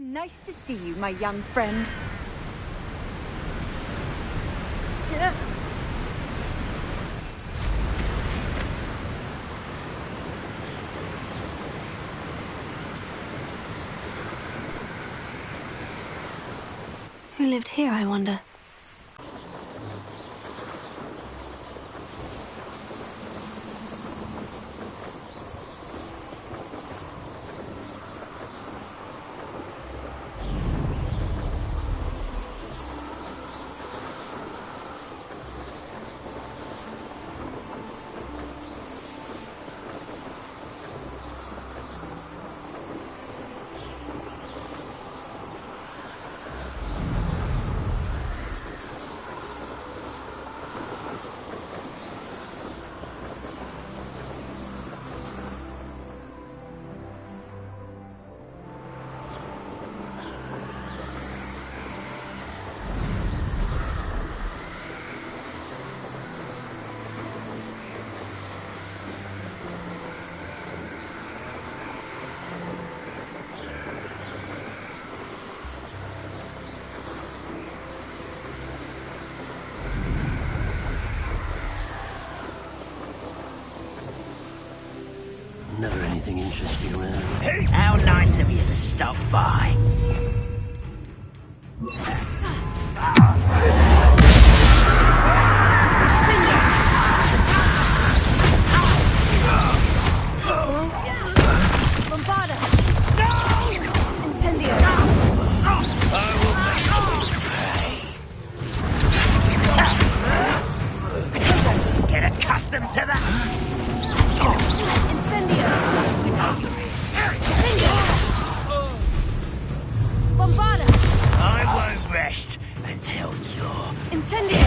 Nice to see you, my young friend. Yeah. Who lived here, I wonder? Never anything interesting around. Hey! How nice of you to stop by. Bombarda! No! Incendio! I will make you pay. Get accustomed to that. Incendio! Bombarda! I won't rest until you're Incendio!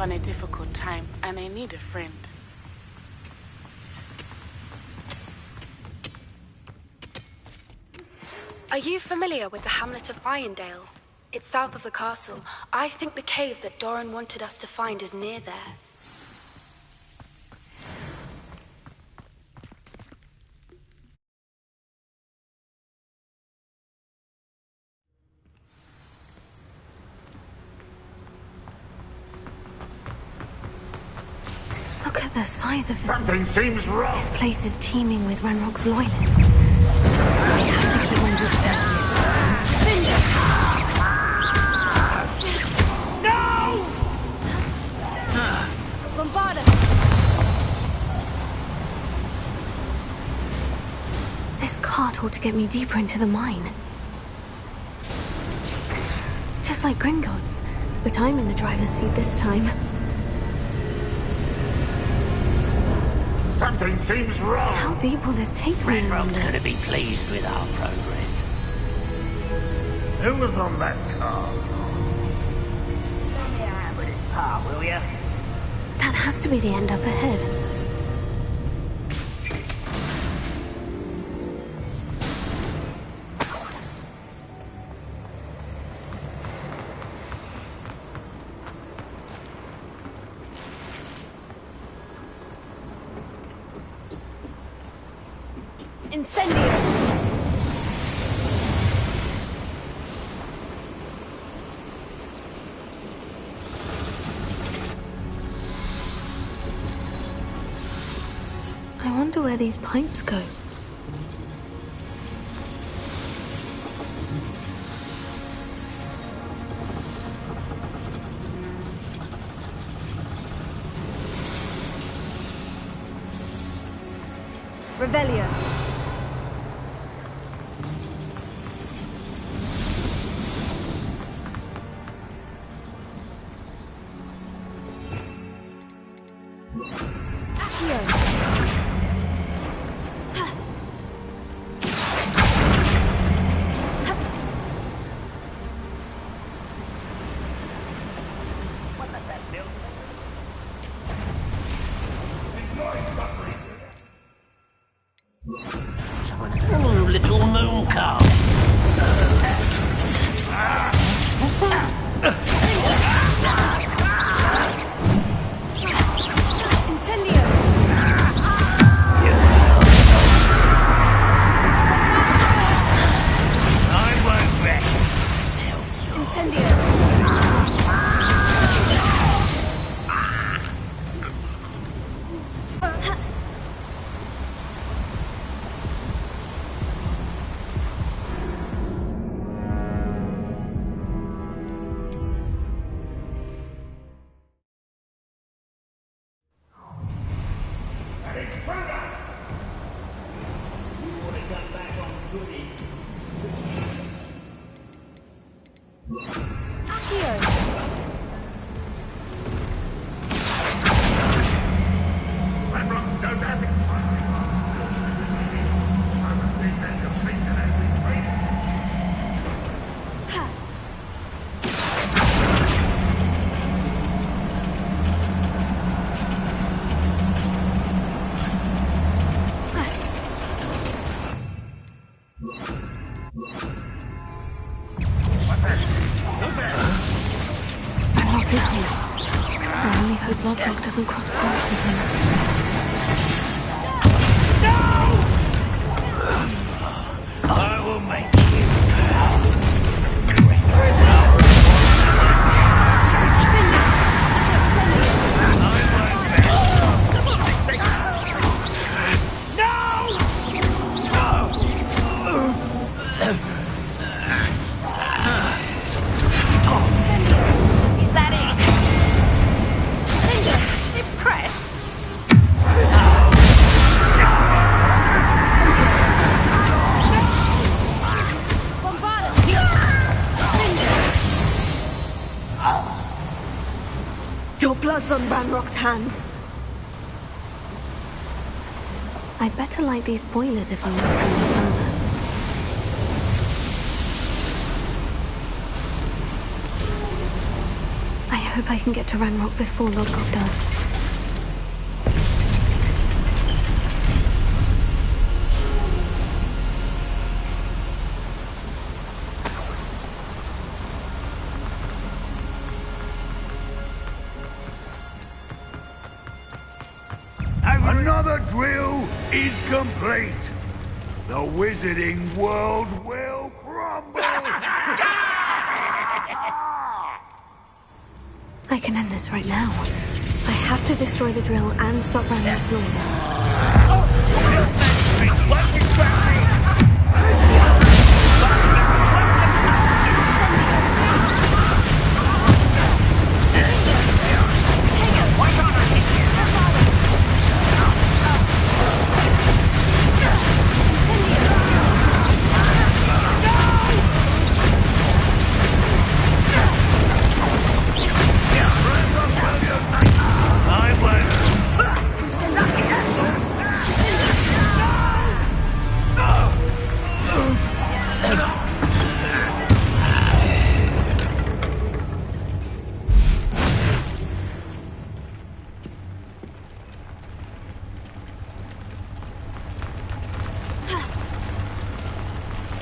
upon a difficult time, and I need a friend. Are you familiar with the hamlet of Irondale? It's south of the castle. I think the cave that Doran wanted us to find is near there. Look at the size of this. Something seems wrong. This place is teeming with Ranrock's loyalists. We have to keep on good side here. No! Bombarda! This cart ought to get me deeper into the mine. Just like Gringotts, but I'm in the driver's seat this time. Something seems wrong. How deep will this take me? Ranrock's going to be pleased with our progress. Who was on that car? Lend me a hand with this part, will you? That has to be the end up ahead. Incendio! I wonder where these pipes go. Revelio. Little moon calf. Incendio. I won't rest till you're Incendio. I only hope Lodbrok doesn't cross paths with him. I will make you proud. Is that it? Linda, impressed? Your blood's on Ranrock's hands. I'd better light these boilers if I want to go any further. I hope I can get to Ranrock before Lodbrok does. Another drill is complete. The wizarding world will crumble. I can end this right now. I have to destroy the drill and stop Ranrock's loyalists.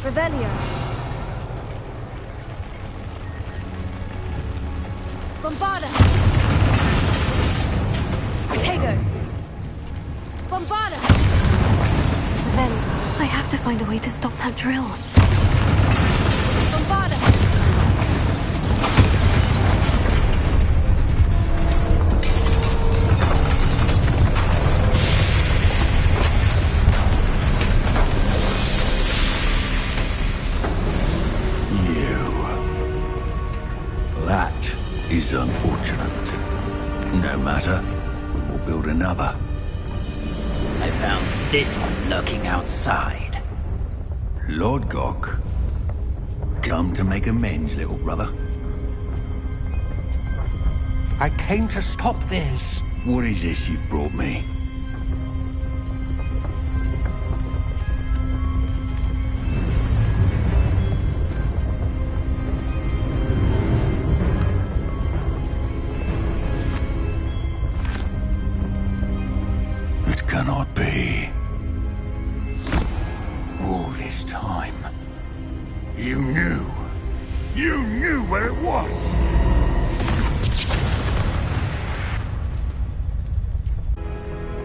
Revelio. Bombarda. Protego. Bombarda. Revelio. I have to find a way to stop that drill. Bombarda. That is unfortunate. No matter, we will build another. I found this one lurking outside. Lord Gok, come to make amends, little brother. I came to stop this. What is this you've brought me? It cannot be. All this time, you knew. You knew where it was!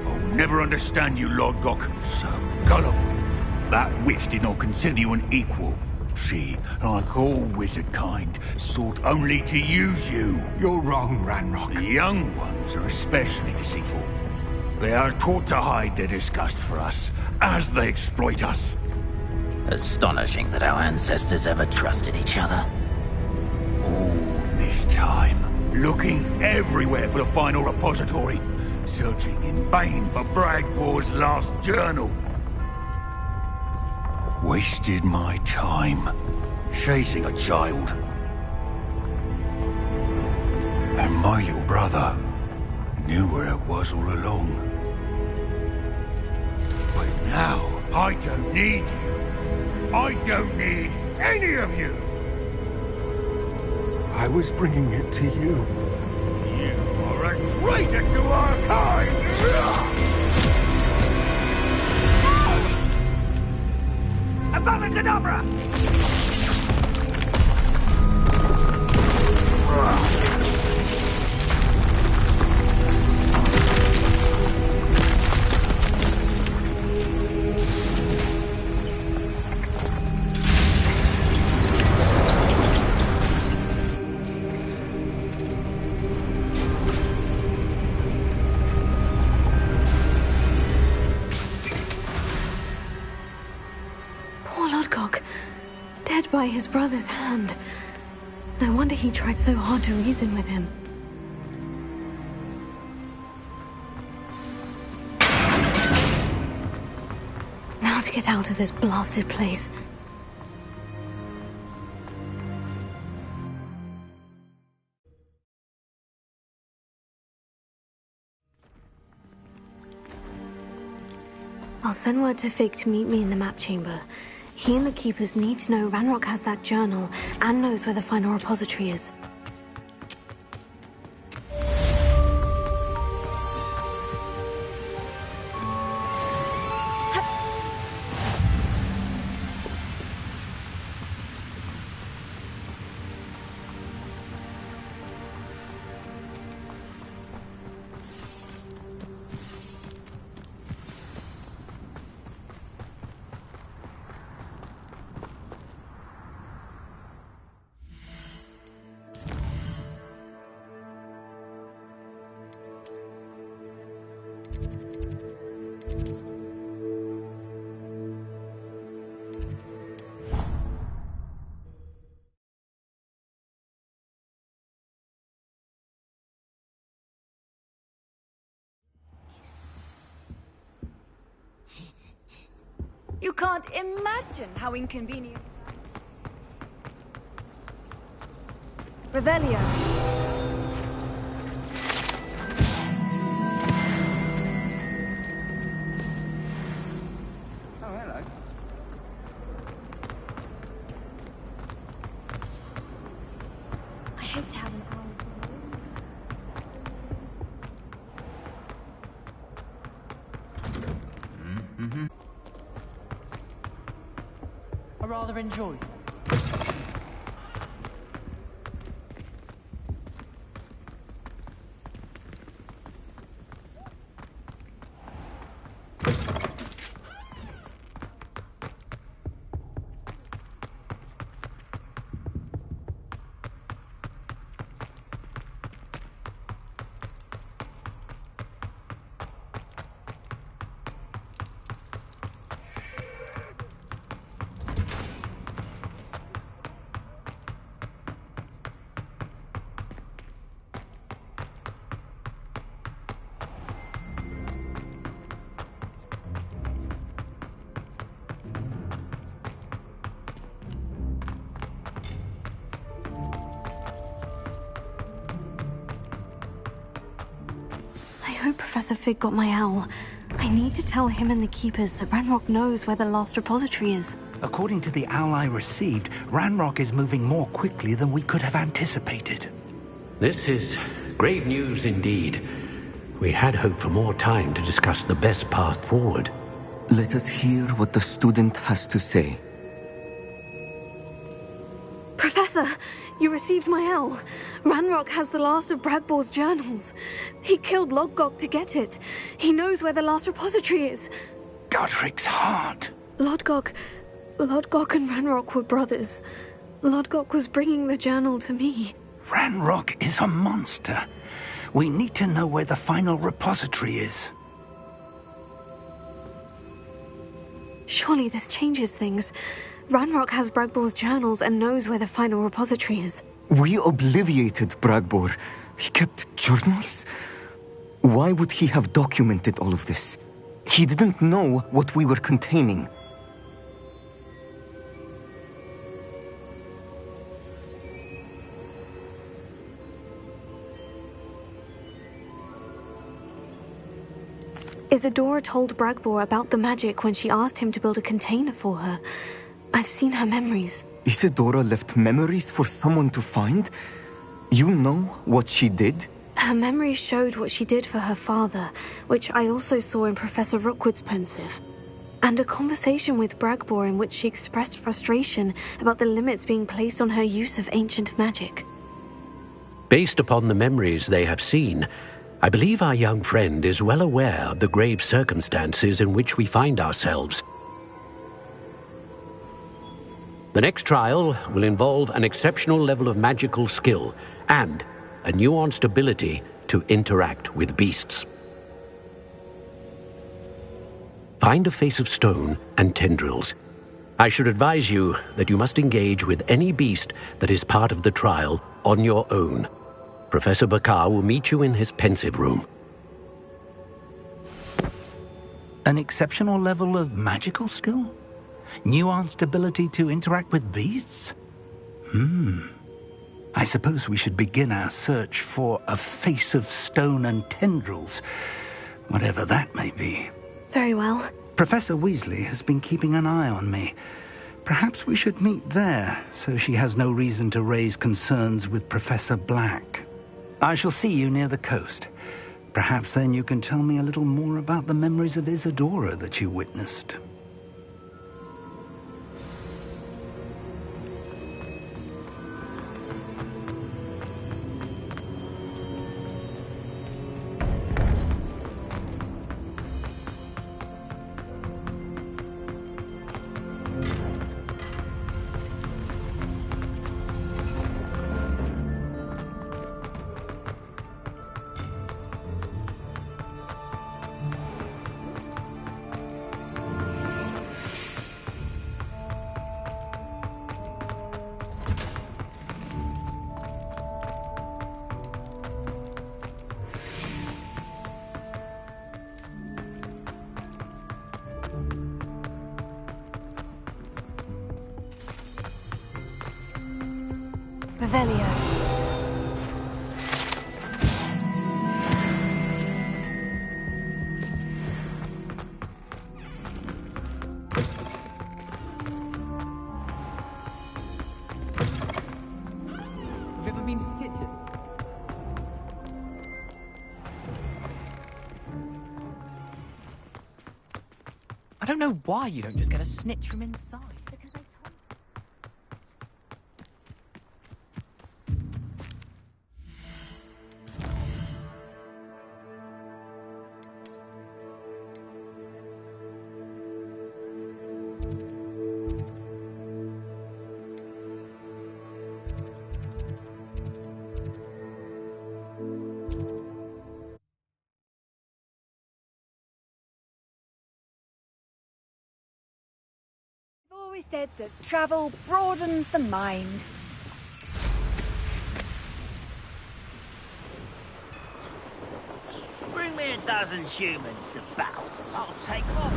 I'll never understand you, Lord Gok. So gullible. That witch did not consider you an equal. She, like all wizard kind, sought only to use you. You're wrong, Ranrock. The young ones are especially deceitful. They are taught to hide their disgust for us, as they exploit us. Astonishing that our ancestors ever trusted each other. All this time, looking everywhere for the final repository, searching in vain for Bragbor's last journal. Wasted my time, chasing a child. And my little brother knew where it was all along. But now, I don't need you. I don't need any of you. I was bringing it to you. You are a traitor to our kind! Avada Kedavra! By his brother's hand. No wonder he tried so hard to reason with him. Now to get out of this blasted place. I'll send word to Fig to meet me in the map chamber. He and the Keepers need to know Ranrock has that journal and knows where the final repository is. You can't imagine how inconvenient. Revelio. Oh, hello. I hate to have an hour. I rather enjoyed it. hope Professor Fig got my owl. I need to tell him and the Keepers that Ranrock knows where the last repository is. According to the owl I received, Ranrock is moving more quickly than we could have anticipated. This is grave news indeed. We had hoped for more time to discuss the best path forward. Let us hear what the student has to say. Professor, you received my owl. Ranrock has the last of Bragbor's journals. He killed Lodgok to get it. He knows where the last repository is. Godric's heart. Lodgok and Ranrock were brothers. Lodgok was bringing the journal to me. Ranrock is a monster. We need to know where the final repository is. Surely this changes things. Ranrock has Bragbor's journals and knows where the final repository is. We obliviated Bragbor. He kept journals? Why would he have documented all of this? He didn't know what we were containing. Isadora told Bragbor about the magic when she asked him to build a container for her. I've seen her memories. Isadora left memories for someone to find? You know what she did? Her memories showed what she did for her father, which I also saw in Professor Rookwood's pensive. And a conversation with Bragbor in which she expressed frustration about the limits being placed on her use of ancient magic. Based upon the memories they have seen, I believe our young friend is well aware of the grave circumstances in which we find ourselves. The next trial will involve an exceptional level of magical skill and a nuanced ability to interact with beasts. Find a face of stone and tendrils. I should advise you that you must engage with any beast that is part of the trial on your own. Professor Bakar will meet you in his pensive room. An exceptional level of magical skill? Nuanced ability to interact with beasts? I suppose we should begin our search for a face of stone and tendrils, whatever that may be. Very well. Professor Weasley has been keeping an eye on me. Perhaps we should meet there, so she has no reason to raise concerns with Professor Black. I shall see you near the coast. Perhaps then you can tell me a little more about the memories of Isadora that you witnessed. Revelio. Have you ever been to the kitchen? I don't know why you don't just get a snitch from inside. Always said that travel broadens the mind. Bring me a dozen humans to battle. I'll take on.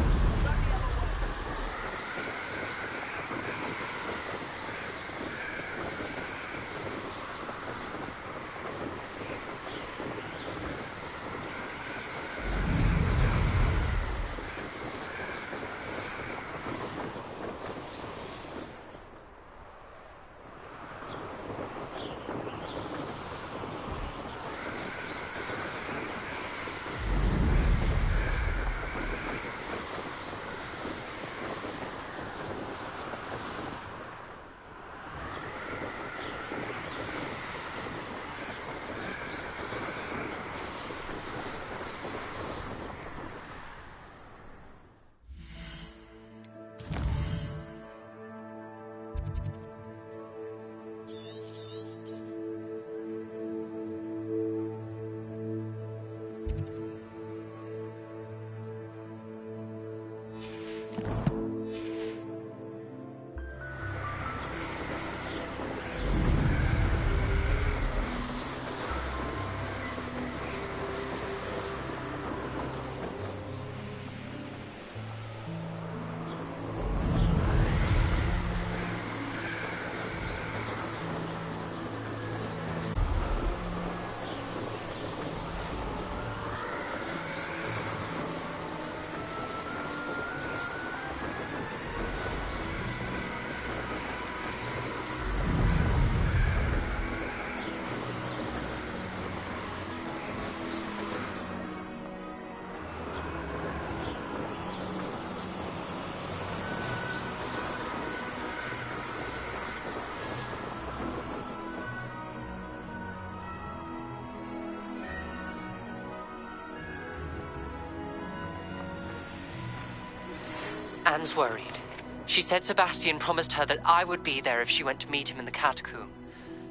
Anne's worried. She said Sebastian promised her that I would be there if she went to meet him in the catacomb.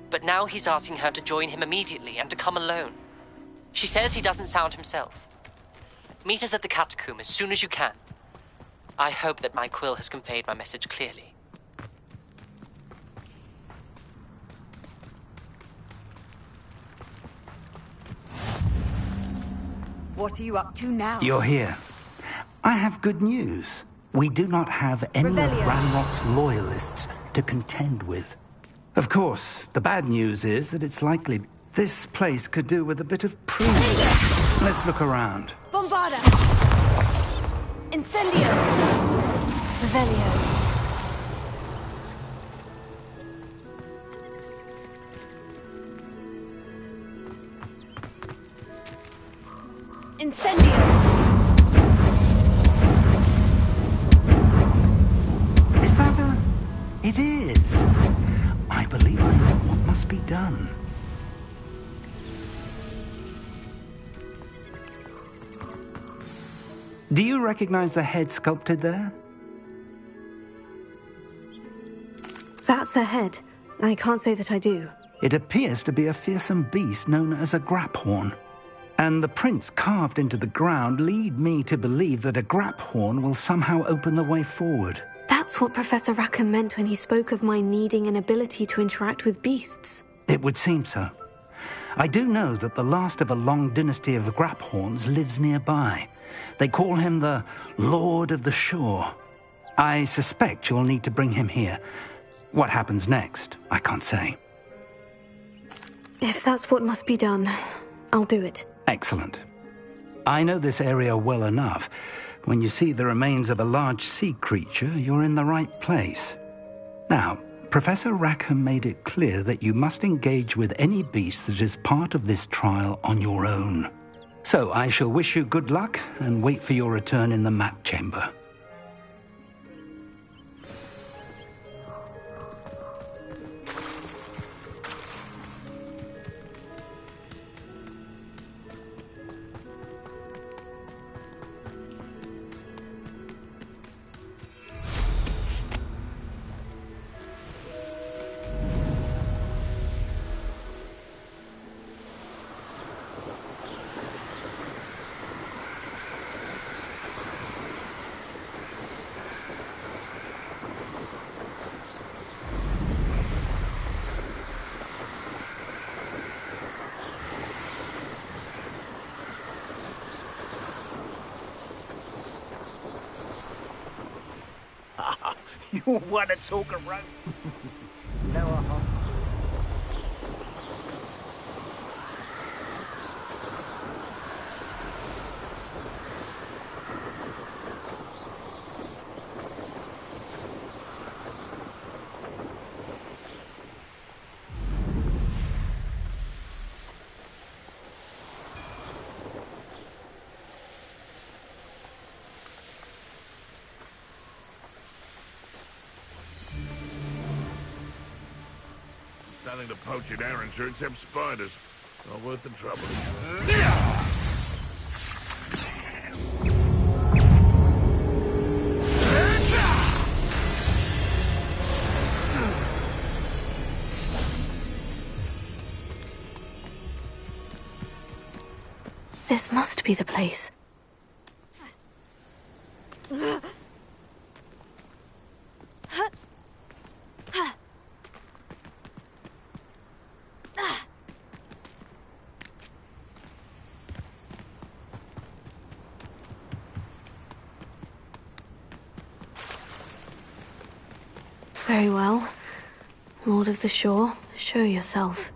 But now he's asking her to join him immediately and to come alone. She says he doesn't sound himself. Meet us at the catacomb as soon as you can. I hope that my quill has conveyed my message clearly. What are you up to now? You're here. I have good news. We do not have any of Ranrock's loyalists to contend with. Of course, the bad news is that it's likely this place could do with a bit of pruning. Let's look around. Bombarda! Incendio! Revelio. Incendio! Is that a... It is. I believe I know what must be done. Do you recognize the head sculpted there? That's a head. I can't say that I do. It appears to be a fearsome beast known as a graphorn. And the prints carved into the ground lead me to believe that a graphorn will somehow open the way forward. That's what Professor Rackham meant when he spoke of my needing an ability to interact with beasts. It would seem so. I do know that the last of a long dynasty of graphorns lives nearby. They call him the Lord of the Shore. I suspect you'll need to bring him here. What happens next, I can't say. If that's what must be done, I'll do it. Excellent. I know this area well enough. When you see the remains of a large sea creature, you're in the right place. Now, Professor Rackham made it clear that you must engage with any beast that is part of this trial on your own. So I shall wish you good luck and wait for your return in the map chamber. You want to talk around? No, Nothing to poach in Arrowshire except spiders. Not worth the trouble. This must be the place. Very well. Lord of the Shore, show yourself.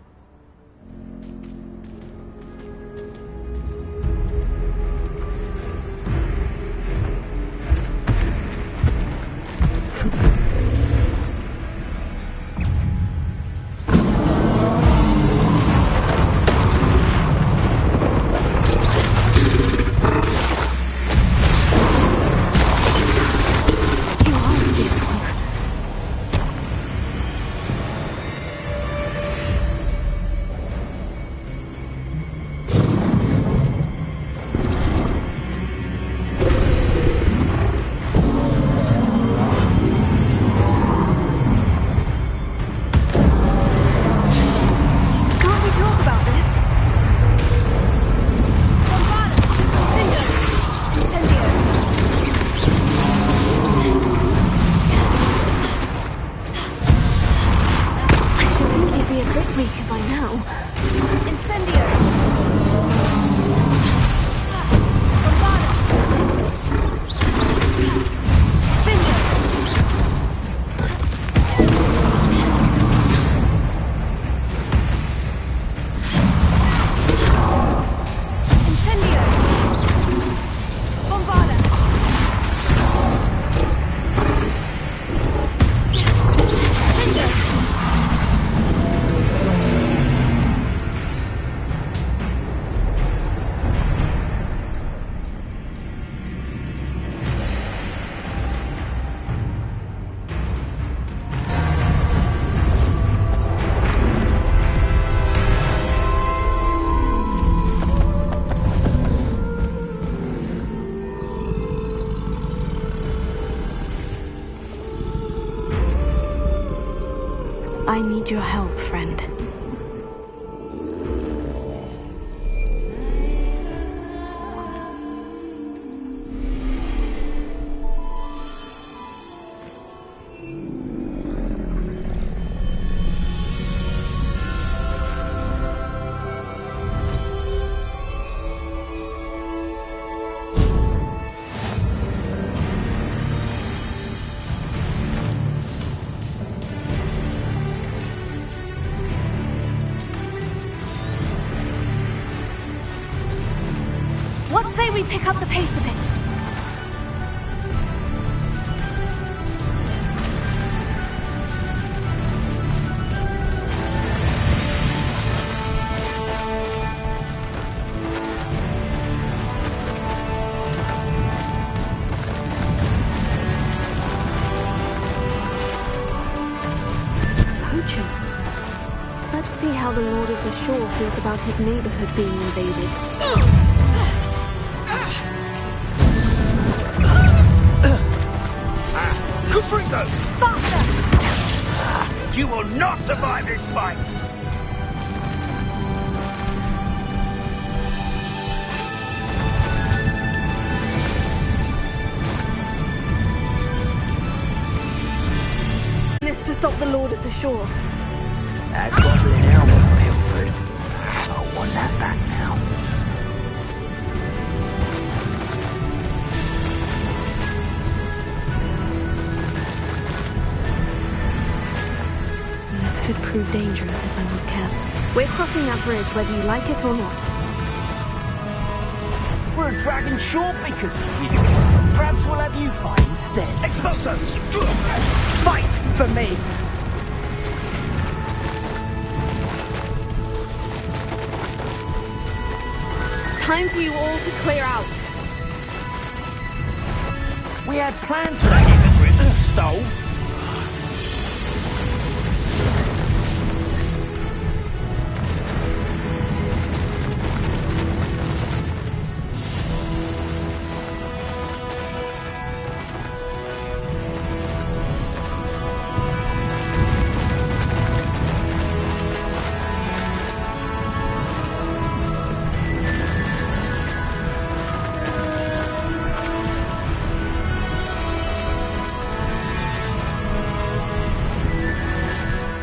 I need your help, friend. What say we pick up the pace a bit? Poachers. Let's see how the Lord of the Shore feels about his neighborhood being invaded. Confringo! Faster! You will not survive this fight! This to stop the Lord of the Shore. That goblin helmet, Pilford. I want that back now. This could prove dangerous if I'm not careful. We're crossing that bridge whether you like it or not. We're a dragon short because of you. Perhaps we'll have you fight instead. Expulso! Fight for me! Time for you all to clear out. We had plans for that hypocrite. Stole.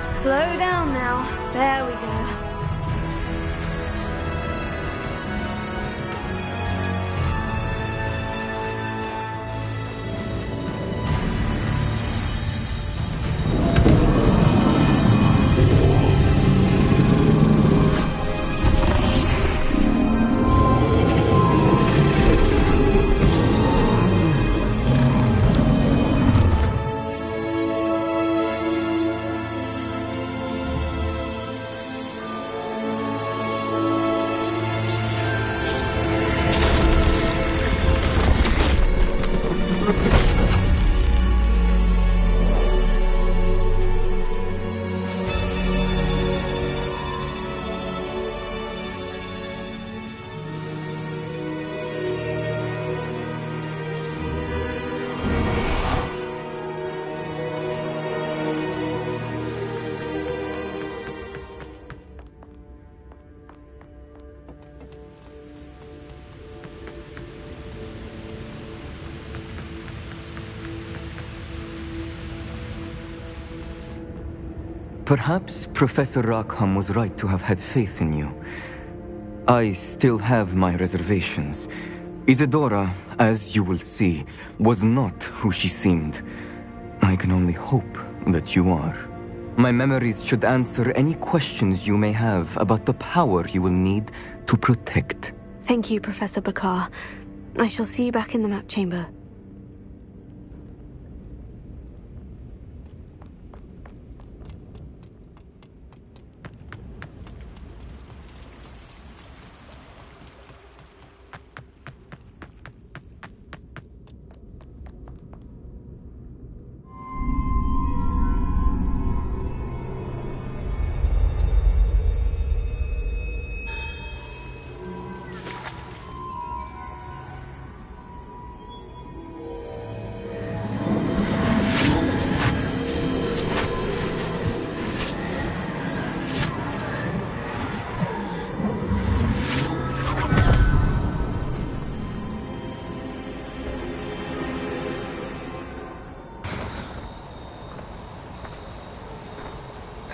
Slow down now. There we go. Perhaps Professor Rackham was right to have had faith in you. I still have my reservations. Isadora, as you will see, was not who she seemed. I can only hope that you are. My memories should answer any questions you may have about the power you will need to protect. Thank you, Professor Bakar. I shall see you back in the map chamber.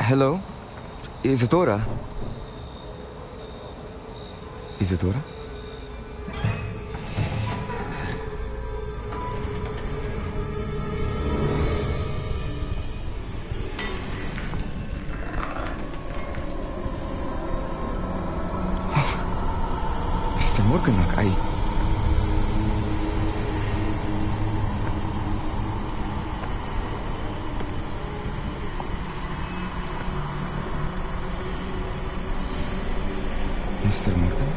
Hello? Isadora? Isadora? Mr. Morganach, Mr. Morgan?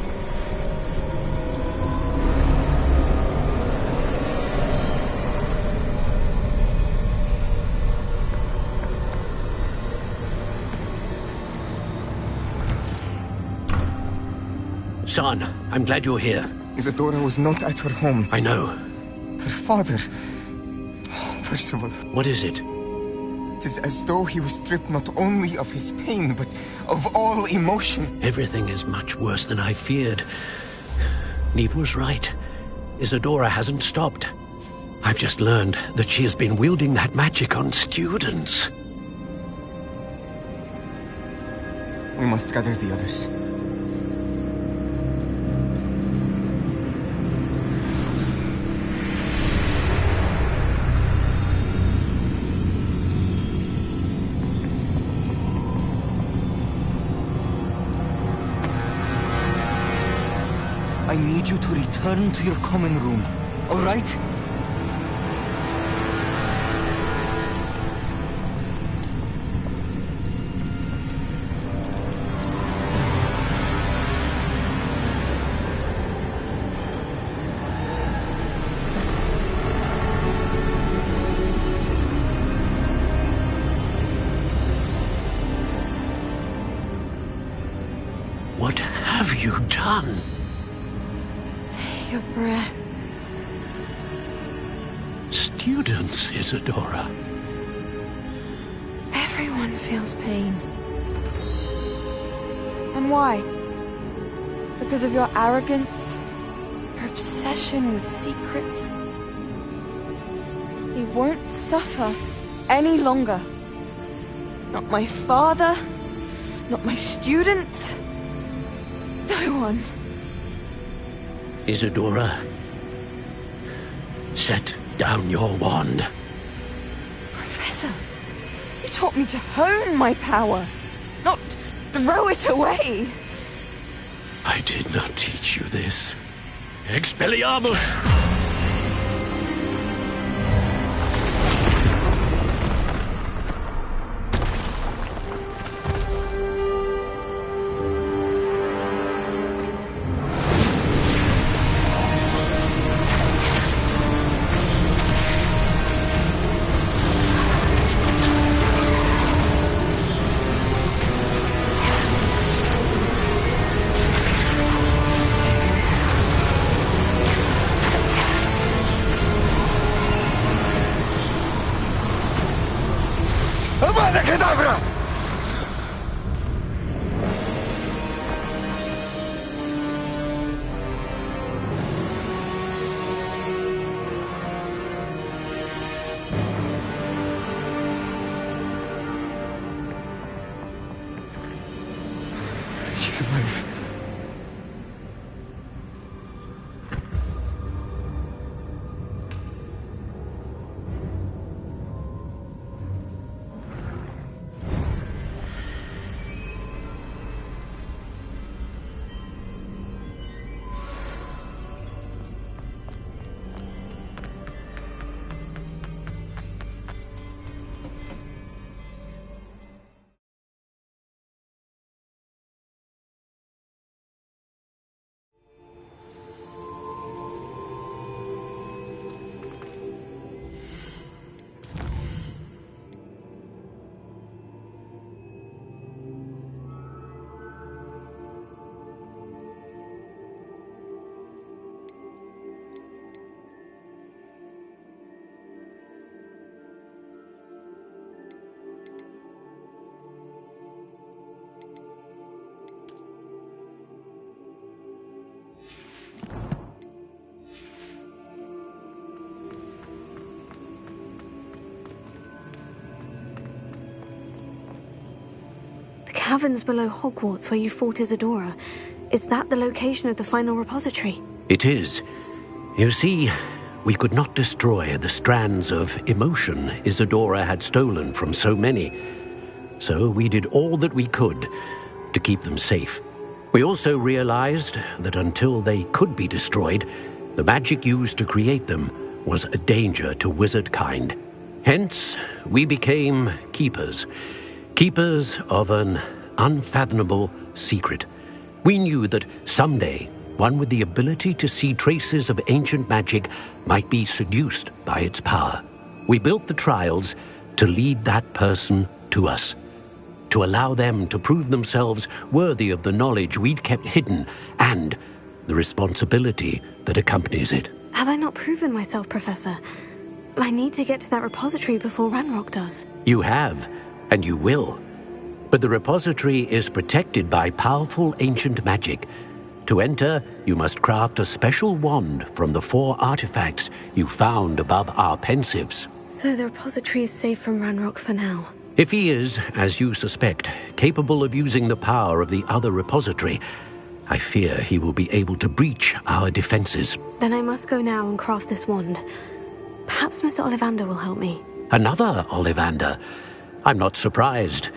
Son, I'm glad you're here. Isadora was not at her home. I know. Her father... Percival. What is it? It is as though he was stripped not only of his pain, but of all emotion. Everything is much worse than I feared. Neve was right. Isadora hasn't stopped. I've just learned that she has been wielding that magic on students. We must gather the others. I need you to return to your common room, all right? What have you done? Take a breath. Students, Isadora. Everyone feels pain. And why? Because of your arrogance? Your obsession with secrets? He won't suffer any longer. Not my father, not my students, no one. Isadora, set down your wand. Professor, you taught me to hone my power, not throw it away. I did not teach you this. Expelliarmus! caverns below Hogwarts where you fought Isadora. Is that the location of the final repository? It is. You see, we could not destroy the strands of emotion Isadora had stolen from so many. So we did all that we could to keep them safe. We also realized that until they could be destroyed, the magic used to create them was a danger to wizard kind. Hence, we became keepers. Keepers of an unfathomable secret. We knew that someday, one with the ability to see traces of ancient magic might be seduced by its power. We built the trials to lead that person to us, to allow them to prove themselves worthy of the knowledge we'd kept hidden and the responsibility that accompanies it. Have I not proven myself, Professor? I need to get to that repository before Ranrock does. You have, and you will. But the repository is protected by powerful ancient magic. To enter, you must craft a special wand from the 4 artifacts you found above our pensives. So the repository is safe from Ranrock for now. If he is, as you suspect, capable of using the power of the other repository, I fear he will be able to breach our defenses. Then I must go now and craft this wand. Perhaps Mr. Ollivander will help me. Another Ollivander? I'm not surprised.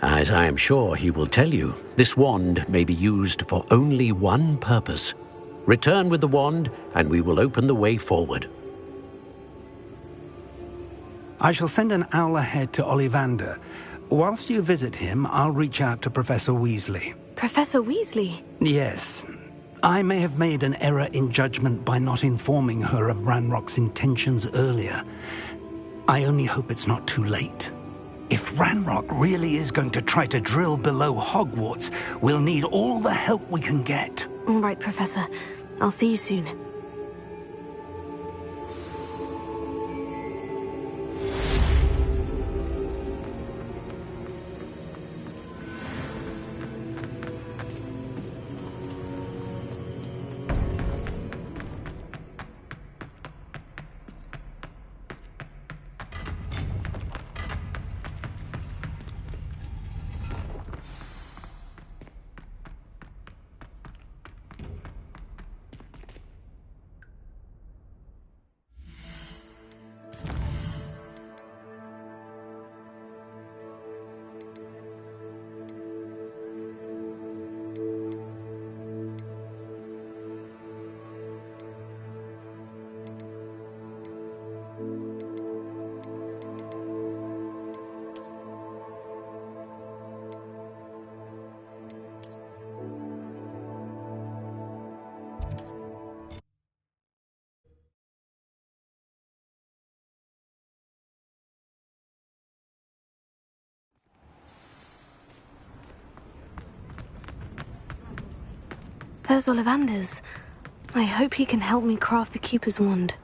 As I am sure he will tell you, this wand may be used for only one purpose. Return with the wand, and we will open the way forward. I shall send an owl ahead to Ollivander. Whilst you visit him, I'll reach out to Professor Weasley. Professor Weasley? Yes. I may have made an error in judgment by not informing her of Ranrock's intentions earlier. I only hope it's not too late. If Ranrock really is going to try to drill below Hogwarts, we'll need all the help we can get. All right, Professor. I'll see you soon. There's Ollivander's. I hope he can help me craft the Keeper's wand.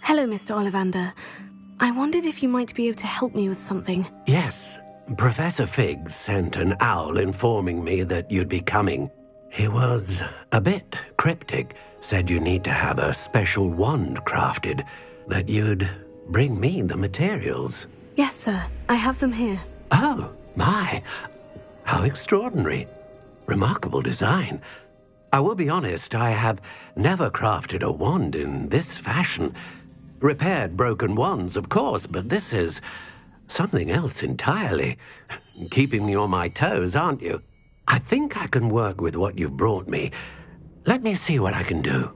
Hello, Mr. Ollivander. I wondered if you might be able to help me with something. Yes, Professor Fig sent an owl informing me that you'd be coming. He was a bit cryptic, said you need to have a special wand crafted, that you'd bring me the materials. Yes, sir. I have them here. Oh, my. How extraordinary. Remarkable design. I will be honest, I have never crafted a wand in this fashion. Repaired broken wands, of course, but this is something else entirely. Keeping me on my toes, aren't you? I think I can work with what you've brought me. Let me see what I can do.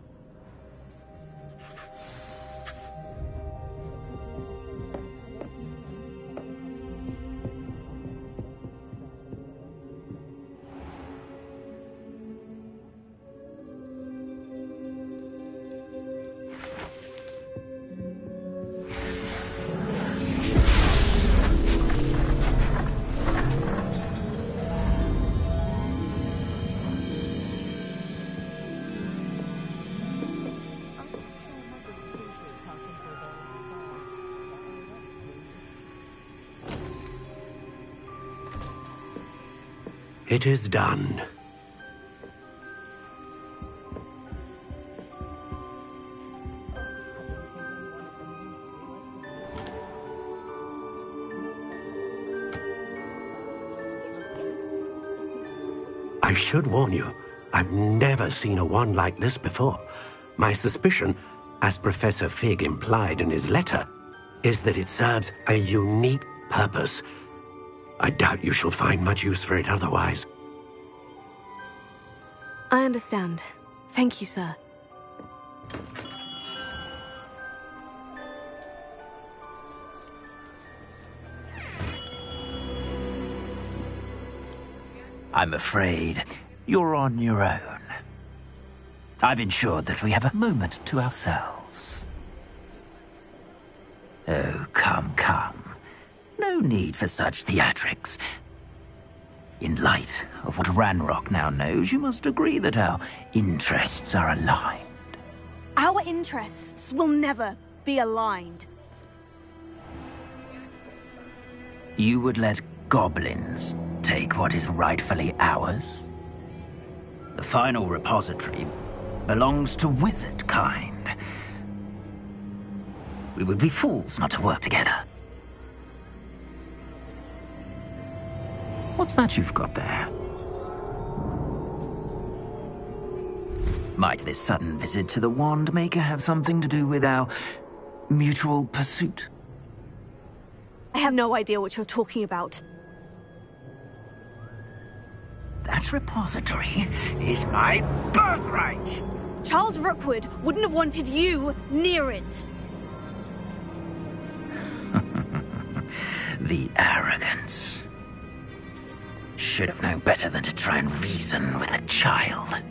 It is done. I should warn you, I've never seen a wand like this before. My suspicion, as Professor Fig implied in his letter, is that it serves a unique purpose. I doubt you shall find much use for it otherwise. I understand. Thank you, sir. I'm afraid you're on your own. I've ensured that we have a moment to ourselves. Oh, come, come. No need for such theatrics. In light of what Ranrock now knows, you must agree that our interests are aligned. Our interests will never be aligned. You would let goblins take what is rightfully ours? The final repository belongs to wizard kind. We would be fools not to work together. What's that you've got there? Might this sudden visit to the Wand Maker have something to do with our mutual pursuit? I have no idea what you're talking about. That repository is my birthright! Charles Rookwood wouldn't have wanted you near it. The arrogance. Should have known better than to try and reason with a child.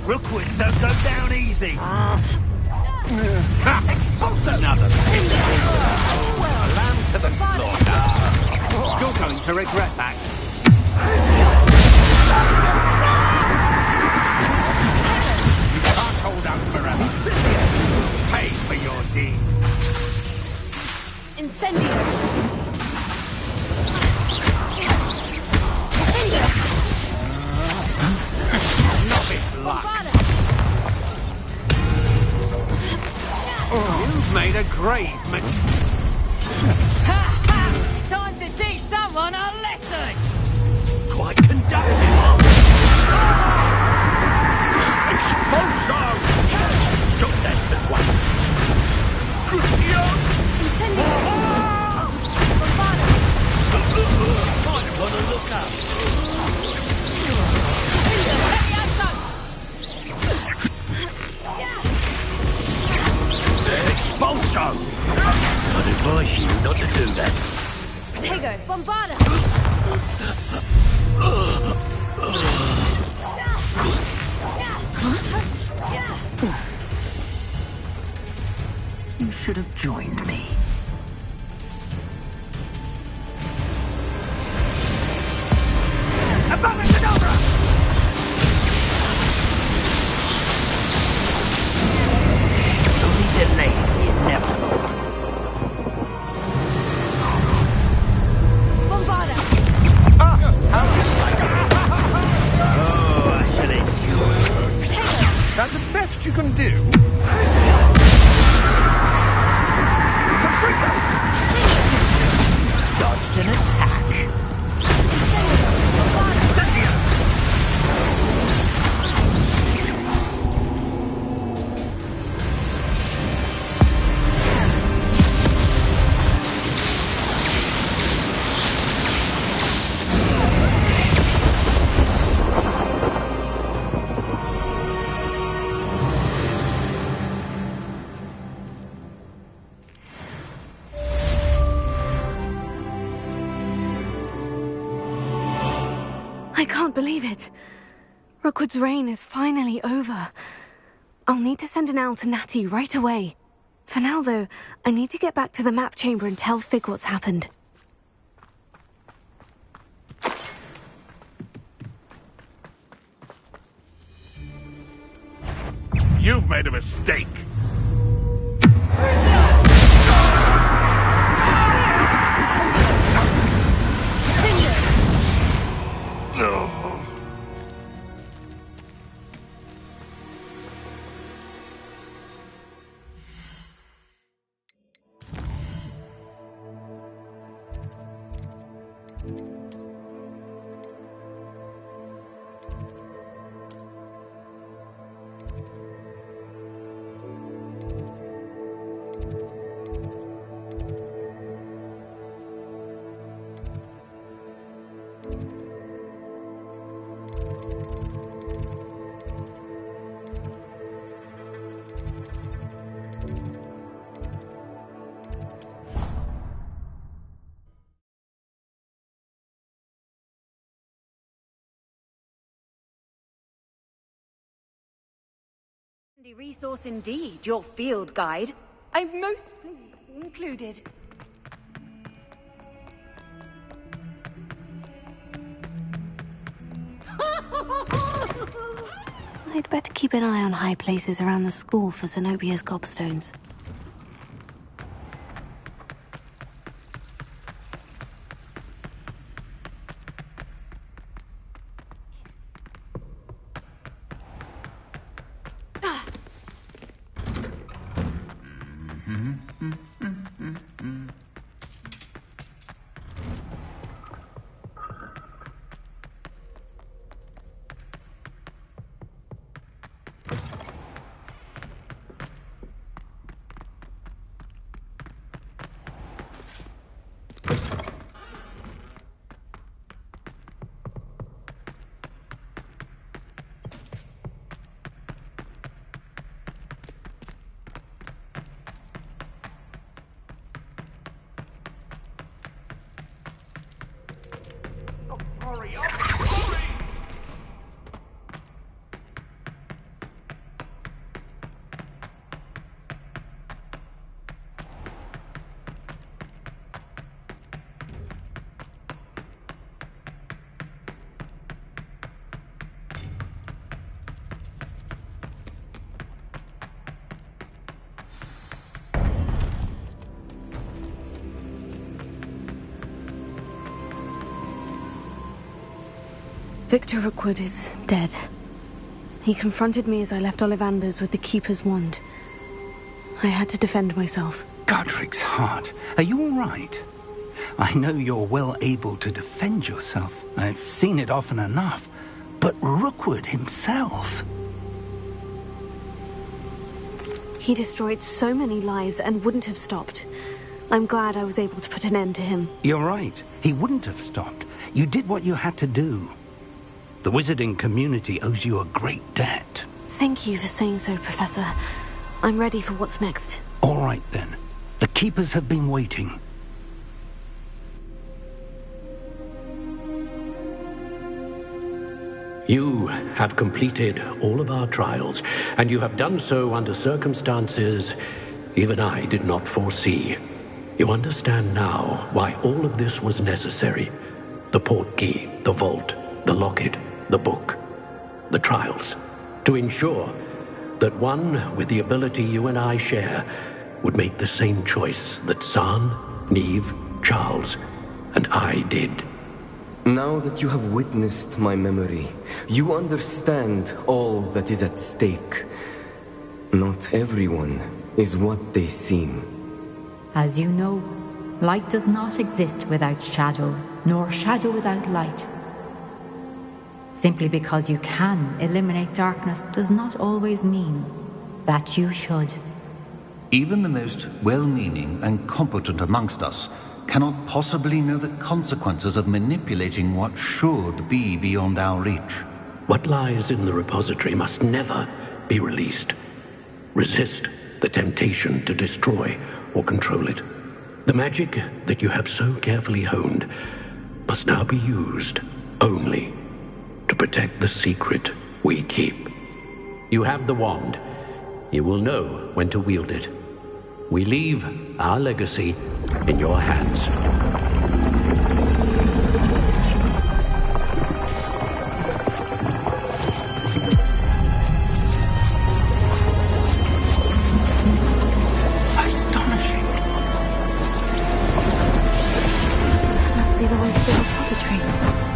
Rookwoods don't go down easy. Expulse another. Well, lamb to the slaughter. You're going to regret that. You can't hold out forever. Pay for your deed. Incendio. You've made a grave Time to teach someone a lesson! Quite conductive. Expulsion! Stop that at once. Crucio! Kind of want to look up. Expulsion! I'd advise you not to do that. Protego, Bombarda! You should have joined me. Abracadabra! Only delay the inevitable. Bombarda! Oh, I shall endure. That the best you can do? Dodged an attack. I can't believe it. Rookwood's reign is finally over. I'll need to send an owl to Natty right away. For now, though, I need to get back to the map chamber and tell Fig what's happened. You've made a mistake. No. Resource indeed, your field guide. I'm most pleased included. I'd better keep an eye on high places around the school for Zenobia's gobstones. Victor Rookwood is dead. He confronted me as I left Ollivanders with the Keeper's wand. I had to defend myself. Godric's heart. Are you all right? I know you're well able to defend yourself. I've seen it often enough. But Rookwood himself... He destroyed so many lives and wouldn't have stopped. I'm glad I was able to put an end to him. You're right. He wouldn't have stopped. You did what you had to do. The wizarding community owes you a great debt. Thank you for saying so, Professor. I'm ready for what's next. All right, then. The Keepers have been waiting. You have completed all of our trials, and you have done so under circumstances even I did not foresee. You understand now why all of this was necessary. The portkey, the vault, the locket, the book, the trials, to ensure that one with the ability you and I share would make the same choice that San, Neve, Charles, and I did. Now that you have witnessed my memory, you understand all that is at stake. Not everyone is what they seem. As you know, light does not exist without shadow, nor shadow without light. Simply because you can eliminate darkness does not always mean that you should. Even the most well-meaning and competent amongst us cannot possibly know the consequences of manipulating what should be beyond our reach. What lies in the repository must never be released. Resist the temptation to destroy or control it. The magic that you have so carefully honed must now be used only to protect the secret we keep. You have the wand. You will know when to wield it. We leave our legacy in your hands. Astonishing. That must be the way to the repository.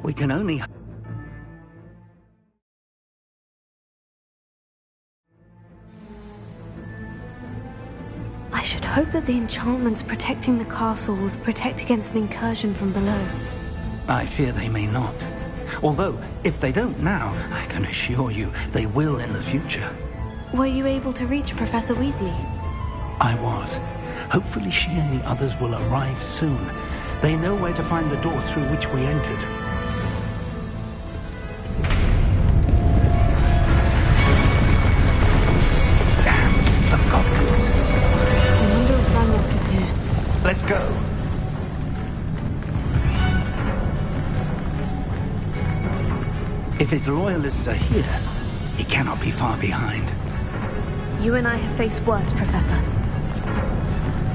We can only... I should hope that the enchantments protecting the castle would protect against an incursion from below. I fear they may not. Although, if they don't now, I can assure you they will in the future. Were you able to reach Professor Weasley? I was. Hopefully she and the others will arrive soon. They know where to find the door through which we entered. Let's go. If his loyalists are here, he cannot be far behind. You and I have faced worse, Professor.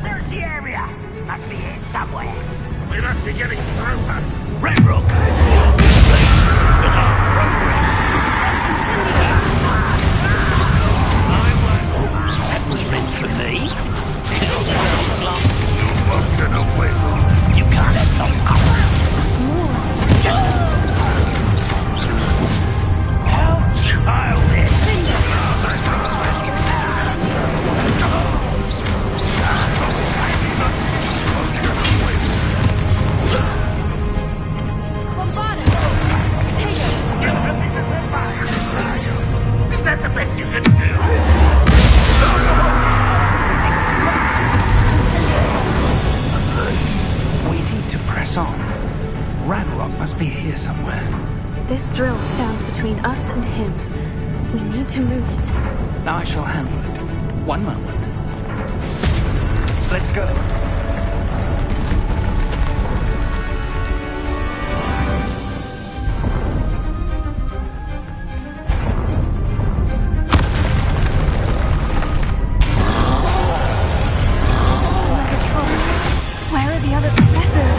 There's the area. Must be here somewhere. We must be getting closer. Ranrock has still been pleased with our progress. That was meant for me. You can't stop How childish! Is that the best you can do? We need to press on. Ranrock must be here somewhere. This drill stands between us and him. We need to move it. I shall handle it. One moment. Let's go. Where are the other professors?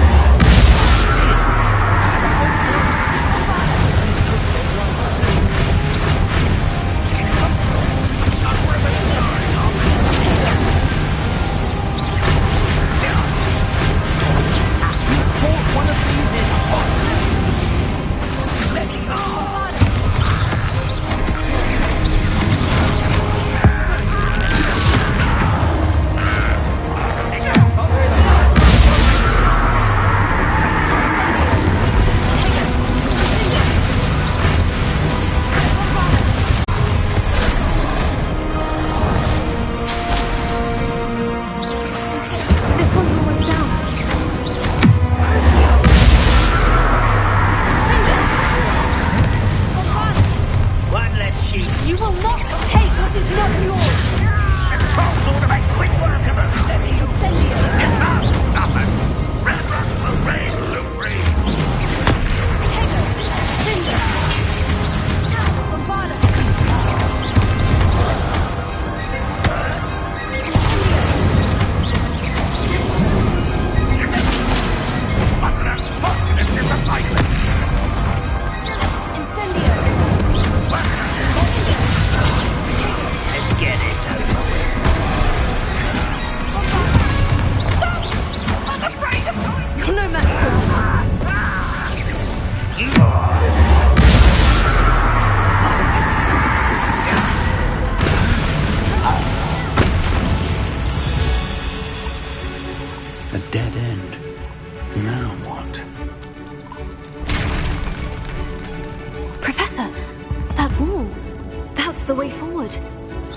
That's the way forward.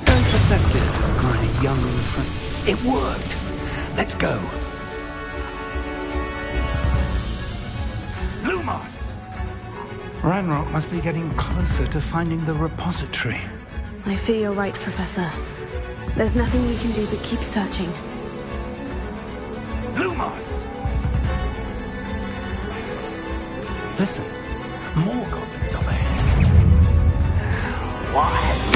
Don't accept it, my young friend. It worked. Let's go. Lumos! Ranrock must be getting closer to finding the repository. I fear you're right, Professor. There's nothing we can do but keep searching. Lumos! Listen, more goblins up ahead. Why?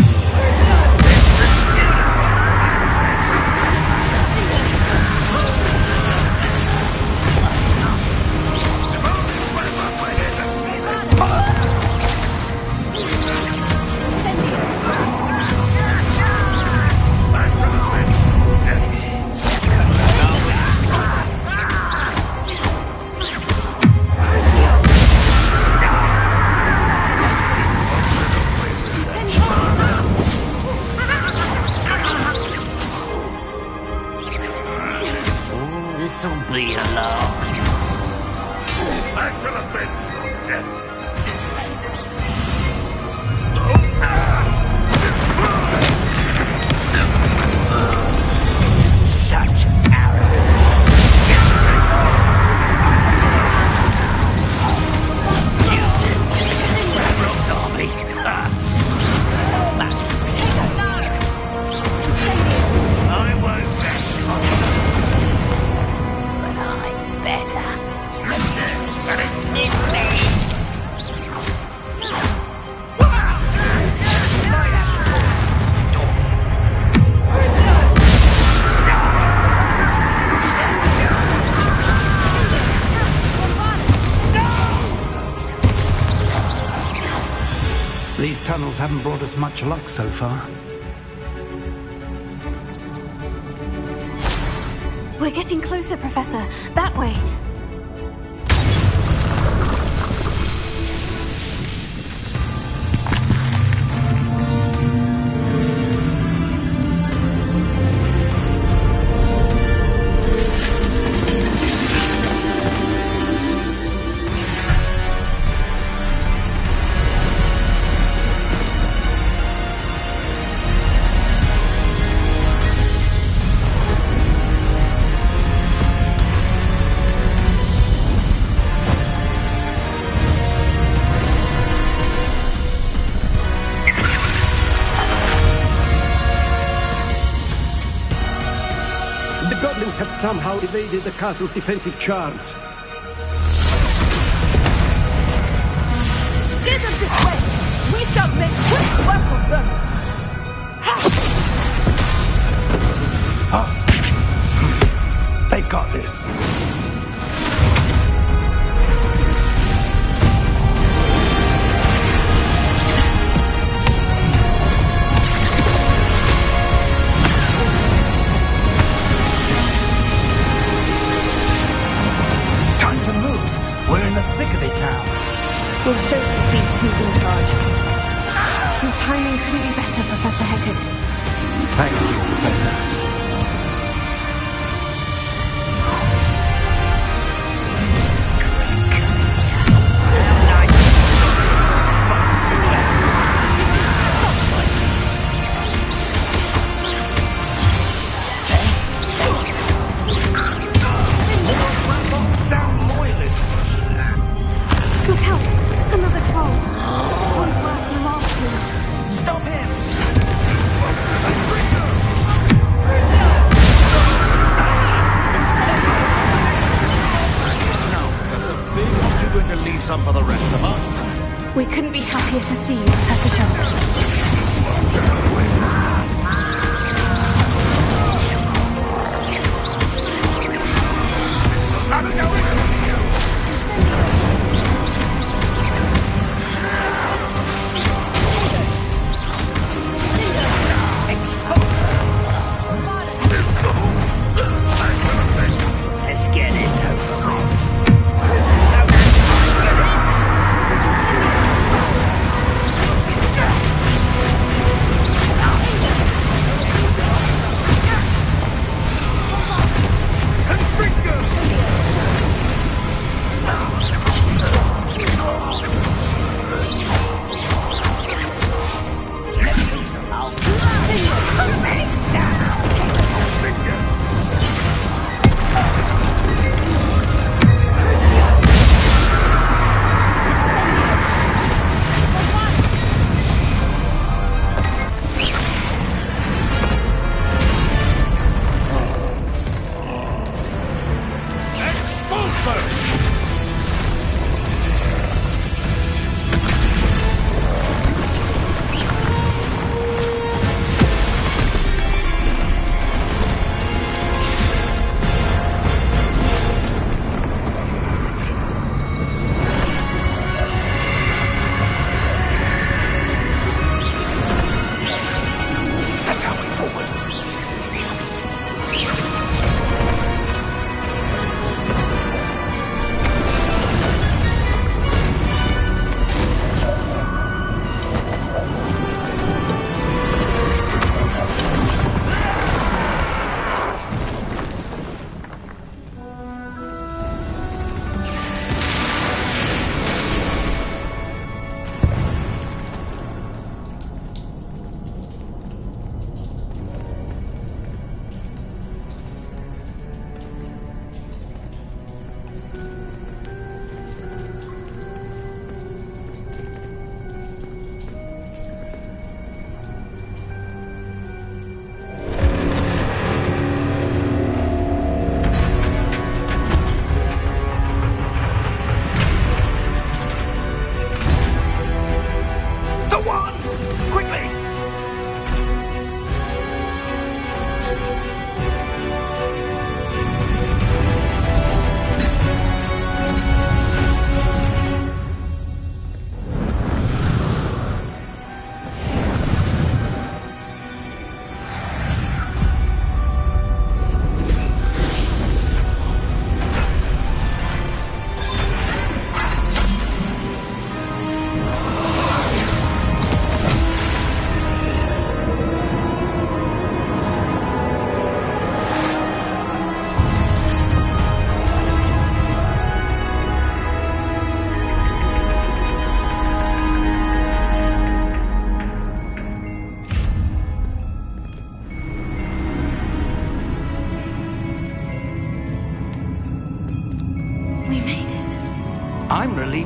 This'll be a long. I shall avenge your death. Such arrogance. Ranrock's army. I won't rest on it. But I'm better. It's me. These tunnels haven't brought us much luck so far. We're getting closer, Professor. That way. Have somehow evaded the castle's defensive charms. Steer them this way! We shall make quick work of them! They've got this. We'll show these beasts who's in charge. Your timing couldn't be better, Professor Hecat. Thank you, Professor. Look out! Another troll. One's worse than the last two. Stop him! Aren't you going to leave some for the rest of us? We couldn't be happier to see you, Professor Shelton. Let's get this over with.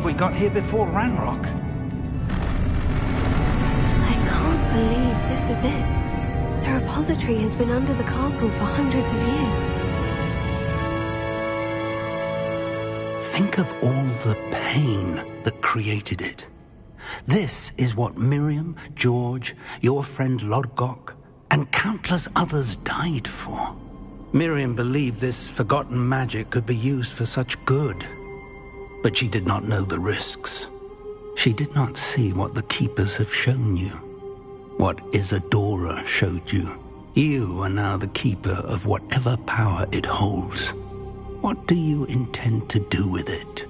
believe we got here before Ranrock. I can't believe this is it. The repository has been under the castle for hundreds of years. Think of all the pain that created it. This is what Miriam, George, your friend Lodgok, and countless others died for. Miriam believed this forgotten magic could be used for such good. But she did not know the risks. She did not see what the Keepers have shown you. What Isadora showed you. You are now the Keeper of whatever power it holds. What do you intend to do with it?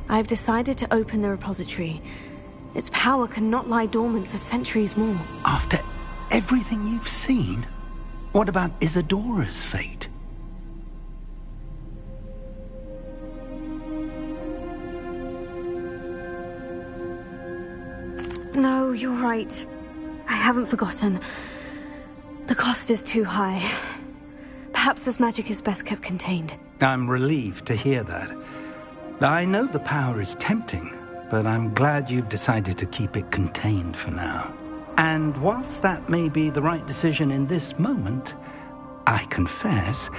I've decided to open the repository. Its power cannot lie dormant for centuries more. After everything you've seen? What about Isadora's fate? No, you're right. I haven't forgotten. The cost is too high. Perhaps this magic is best kept contained. I'm relieved to hear that. I know the power is tempting, but I'm glad you've decided to keep it contained for now. And whilst that may be the right decision in this moment, I confess,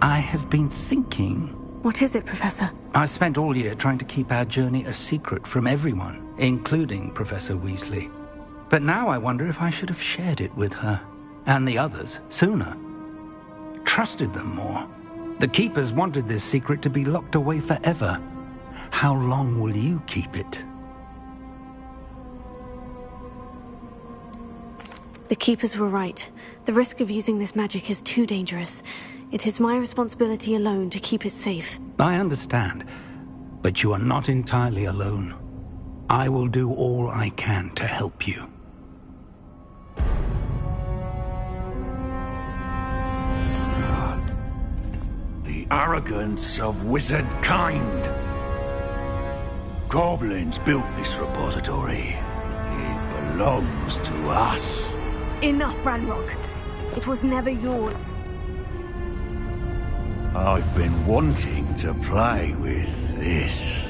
I have been thinking... What is it, Professor? I spent all year trying to keep our journey a secret from everyone, including Professor Weasley. But now I wonder if I should have shared it with her, and the others, sooner. Trusted them more. The Keepers wanted this secret to be locked away forever. How long will you keep it? The Keepers were right. The risk of using this magic is too dangerous. It is my responsibility alone to keep it safe. I understand, but you are not entirely alone. I will do all I can to help you. The arrogance of wizard kind. Goblins built this repository. It belongs to us. Enough, Ranrock. It was never yours. I've been wanting to play with this.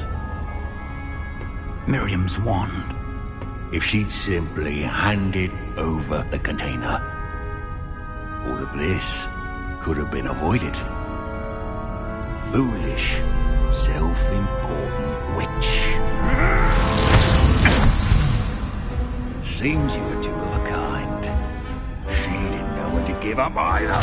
Miriam's wand. If she'd simply handed over the container, all of this could have been avoided. Foolish, self-important witch. Seems you were two of a kind. She didn't know when to give up either.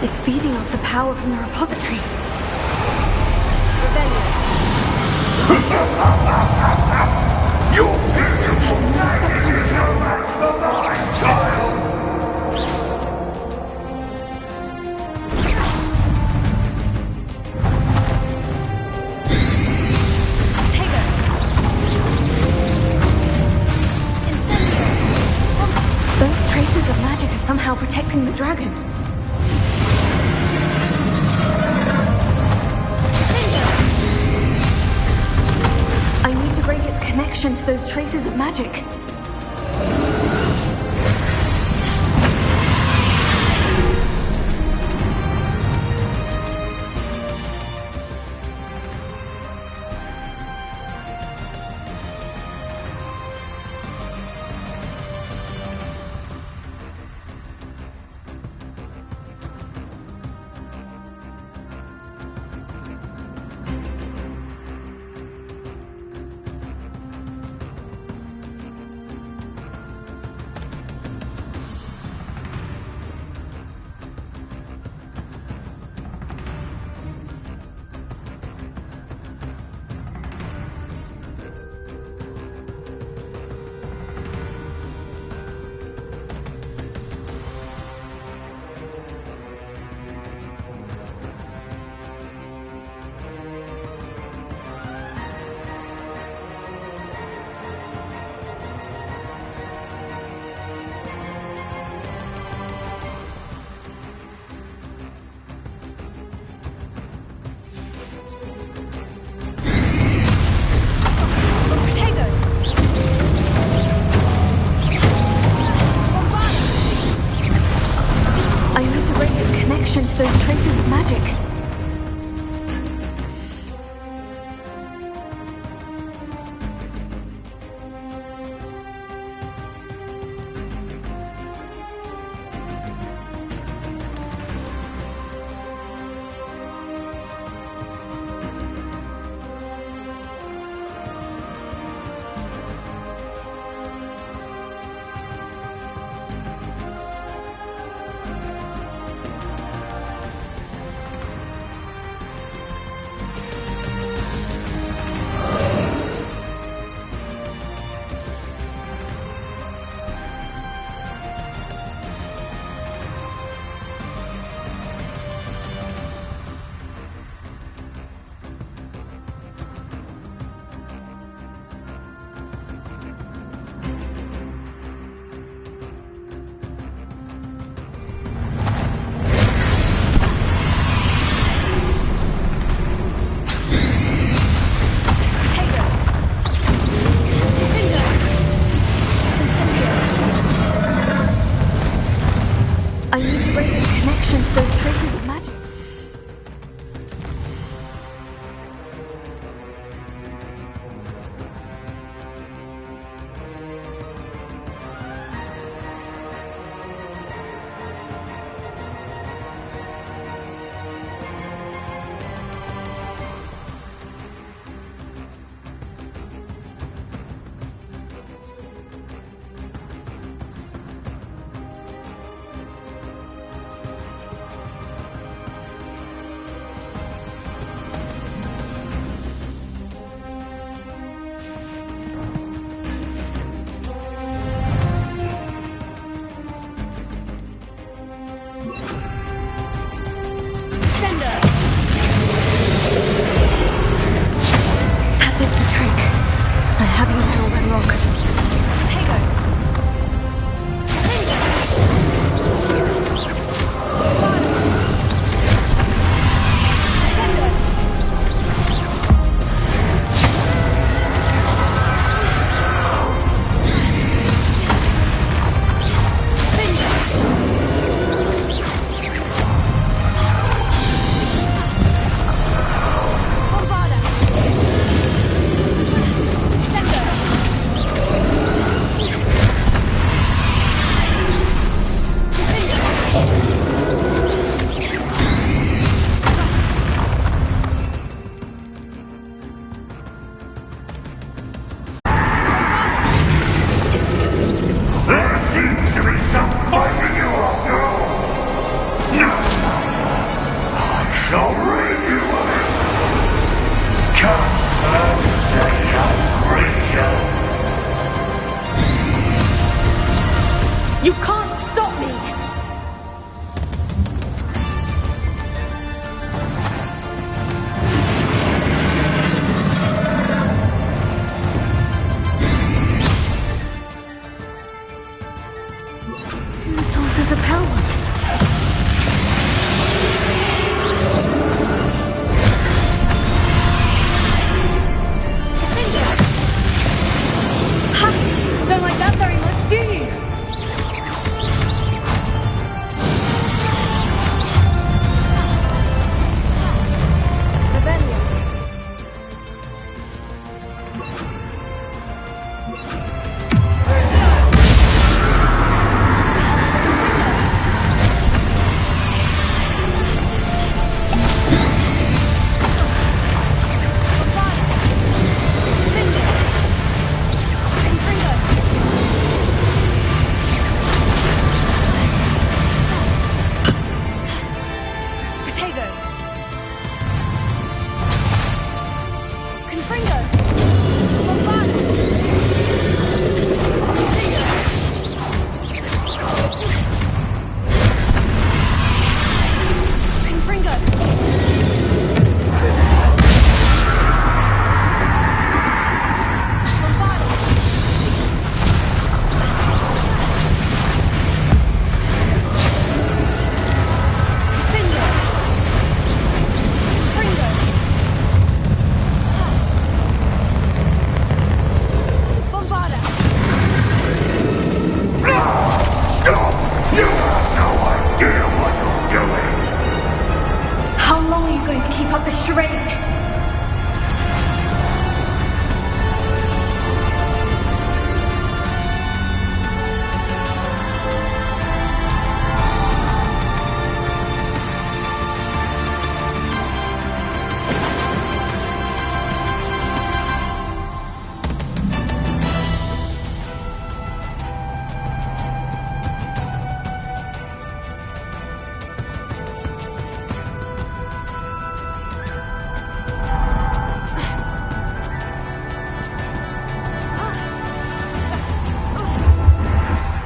It's feeding off the power from the repository. Your business will never match the mine, child! Those traces of magic are somehow protecting the dragon. I need to break its connection to those traces of magic. those traces of magic. I need to break this connection to those traces of magic.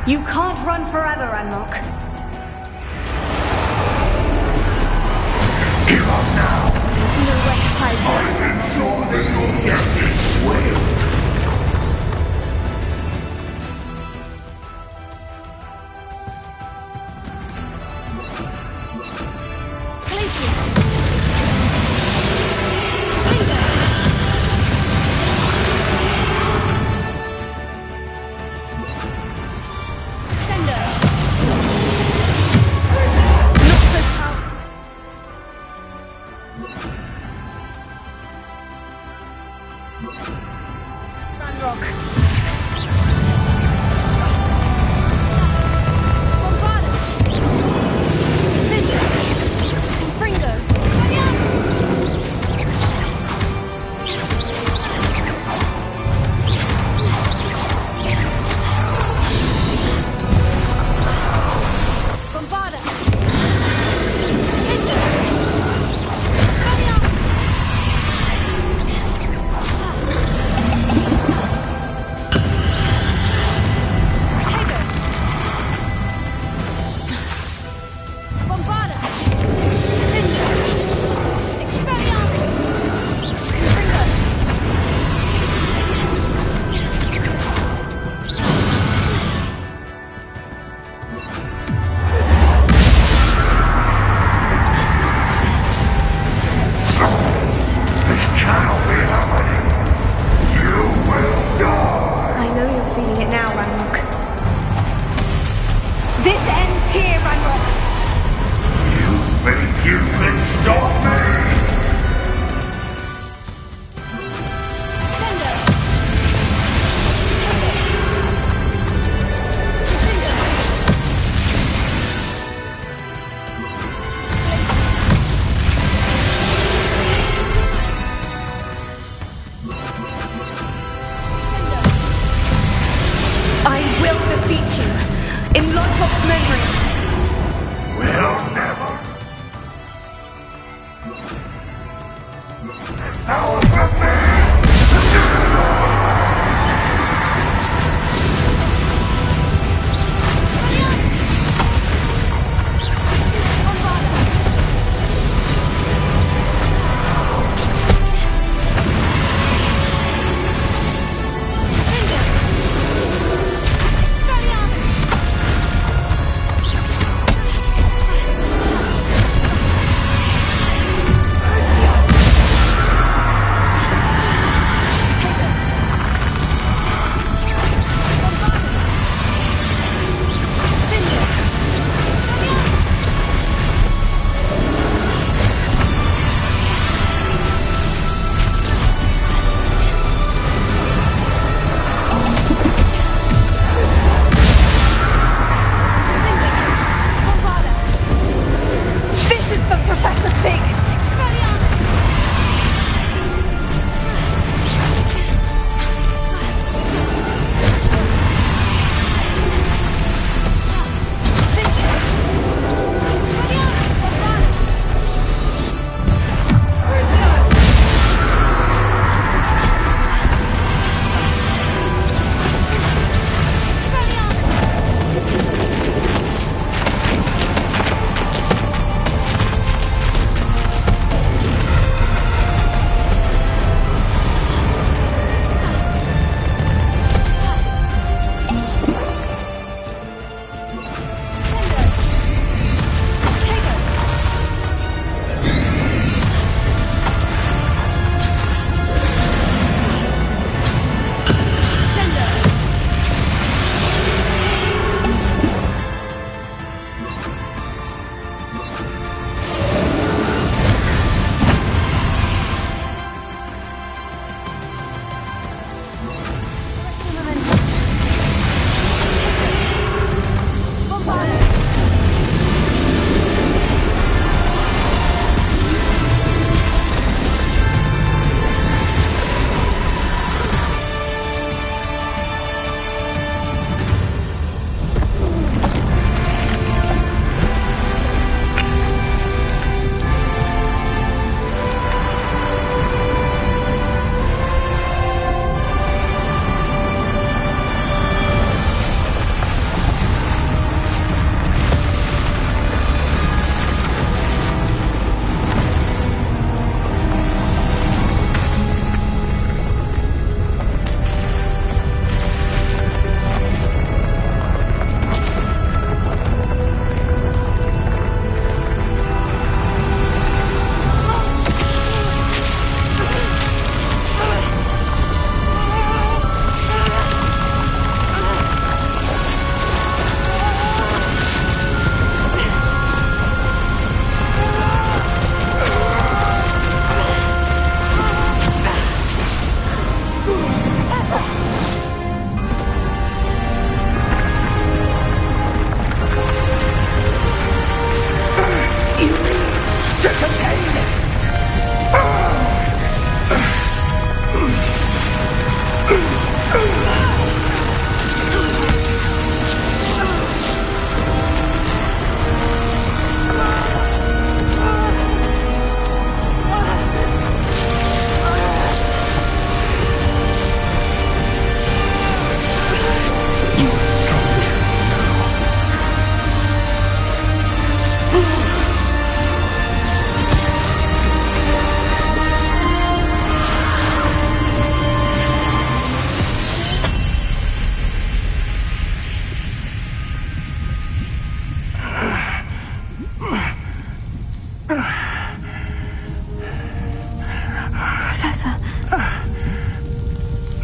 You can't run forever, Ranrock. Give up now! There's nowhere to hide. I'll ensure that your death is swift.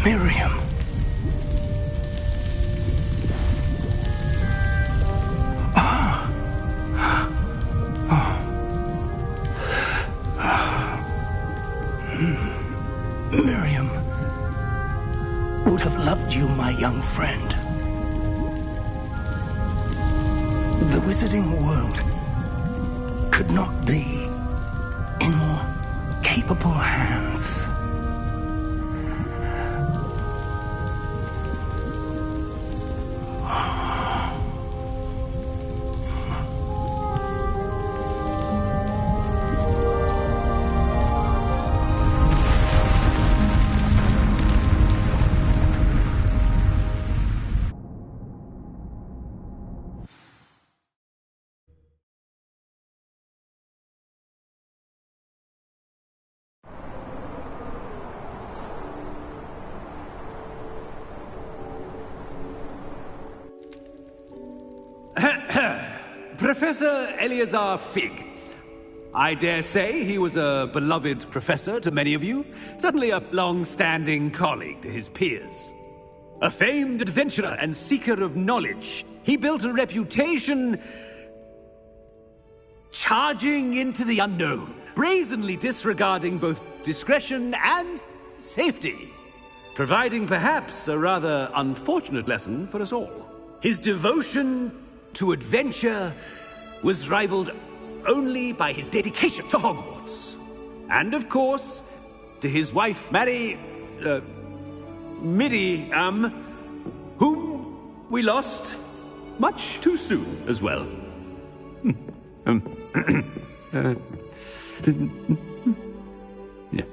Miriam. Miriam would have loved you, my young friend. The wizarding world could not be in more capable hands. Professor Eleazar Fig. I dare say he was a beloved professor to many of you, certainly a long-standing colleague to his peers. A famed adventurer and seeker of knowledge, he built a reputation charging into the unknown, brazenly disregarding both discretion and safety, providing perhaps a rather unfortunate lesson for us all. His devotion to adventure was rivaled only by his dedication to Hogwarts. And of course, to his wife, Miriam, whom we lost much too soon as well. Yeah.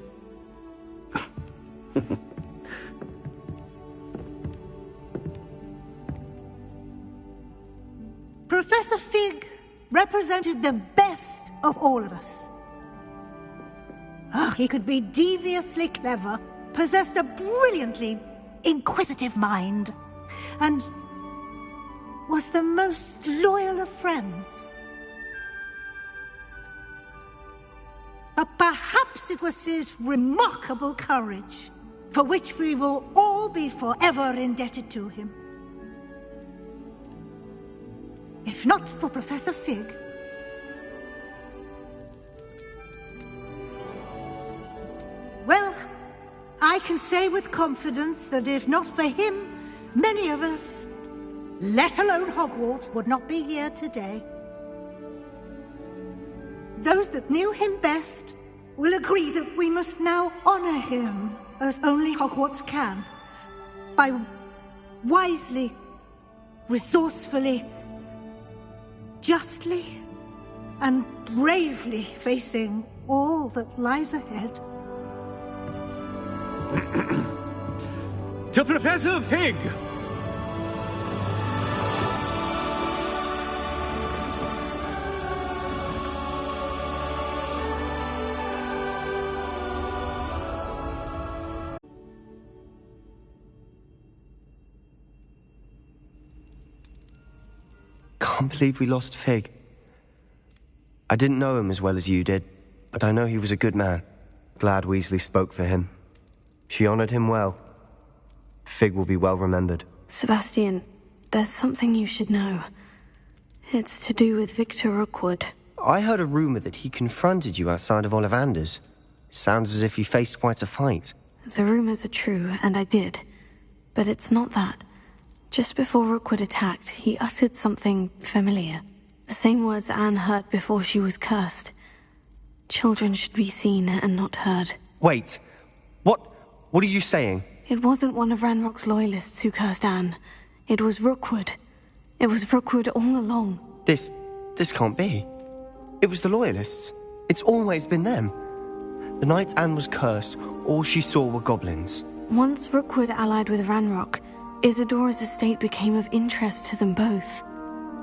Professor Fig represented the best of all of us. He could be deviously clever, possessed a brilliantly inquisitive mind, and was the most loyal of friends. But perhaps it was his remarkable courage, for which we will all be forever indebted to him. If not for Professor Fig, well, I can say with confidence that if not for him, many of us, let alone Hogwarts, would not be here today. Those that knew him best will agree that we must now honor him as only Hogwarts can, by wisely, resourcefully, justly and bravely facing all that lies ahead. To Professor Fig! Can't believe we lost Fig. I didn't know him as well as you did, but I know he was a good man. Glad Weasley spoke for him. She honored him well. Fig will be well remembered. Sebastian, there's something you should know. It's to do with Victor Rookwood. I heard a rumor that he confronted you outside of Ollivander's. Sounds as if he faced quite a fight. The rumors are true, and I did. But it's not that. Just before Rookwood attacked, he uttered something familiar. The same words Anne heard before she was cursed. Children should be seen and not heard. Wait. What are you saying? It wasn't one of Ranrock's loyalists who cursed Anne. It was Rookwood. It was Rookwood all along. This can't be. It was the loyalists. It's always been them. The night Anne was cursed, all she saw were goblins. Once Rookwood allied with Ranrock, Isadora's estate became of interest to them both.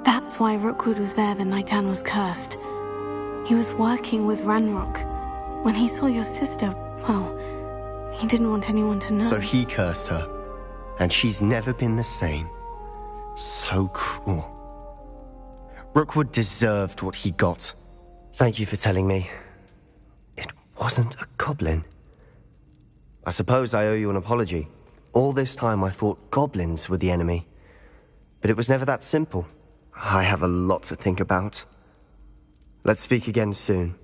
That's why Rookwood was there the night Anne was cursed. He was working with Ranrock. When he saw your sister, well, he didn't want anyone to know. So he cursed her, and she's never been the same. So cruel. Rookwood deserved what he got. Thank you for telling me. It wasn't a goblin. I suppose I owe you an apology. All this time I thought goblins were the enemy. But it was never that simple. I have a lot to think about. Let's speak again soon.